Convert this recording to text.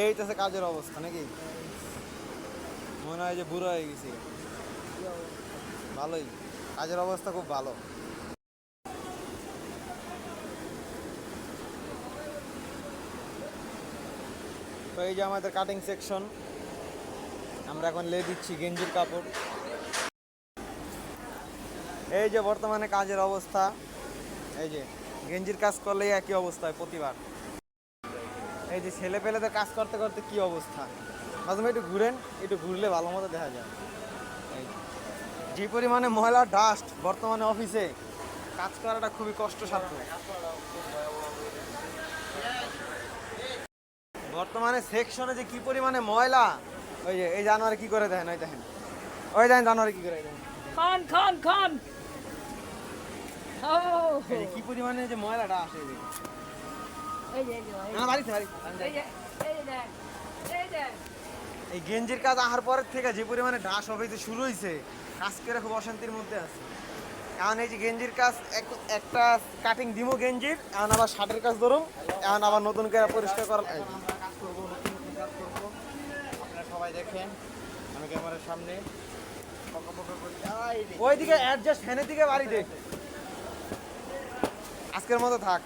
এই তো কাজের অবস্থা নাকি? মনে হয় যে বুড়ো হয়ে গেছি। ভালোই, কাজের অবস্থা খুব ভালো। তো এই যে আমাদের কাটিং সেকশন, আমরা এখন লে দিচ্ছি গেঞ্জির কাপড়। এই যে বর্তমানে কাজের অবস্থা, এই যে গেঞ্জির কাজ করলেই একই অবস্থা হয় প্রতিবার। এই যে ছেলে পেলেদের কাজ করতে করতে কি অবস্থা, মাঝে একটু ঘুরেন, একটু ঘুরলে ভালো মতো দেখা যায়। এই যে পরিমাণে ময়লা ডাস্ট বর্তমানে অফিসে, কাজ করাটা খুবই কষ্টসাধ্য। বর্তমানে সেকশনে যে কি পরিমাণে ময়লা, ওই যে এই জানুয়ারি কি করে দেখেন, ওই দেখেন, ওই দেখেন জানুয়ারি কি করে দেখেন, খান খান খান। ও এই যে কি পরিমাণে যে ময়লাটা আসে। এই যে বাড়িতে এই যে এই যে এই যে এই গেঞ্জির কাজ আসার পরের থেকে যে পরিমাণে ডাস অফিসে শুরু হয়েছে, কাজ করে খুব অশান্তির মধ্যে আছে। এখন এই যে গেঞ্জির কাজ একটা কাটিং দিমো গেঞ্জির, এখন আবার শার্টের কাজ ধরুন, এখন আবার নতুন করে পরিষ্কার করা কাজ করবো, নতুন নতুন কাজ করবো। আপনারা সবাই দেখেন আমি ক্যামেরার সামনে ওইদিকে অ্যাডজাস্ট ফ্যানের দিকে বাড়ি দেখ। আজকের মতো থাক।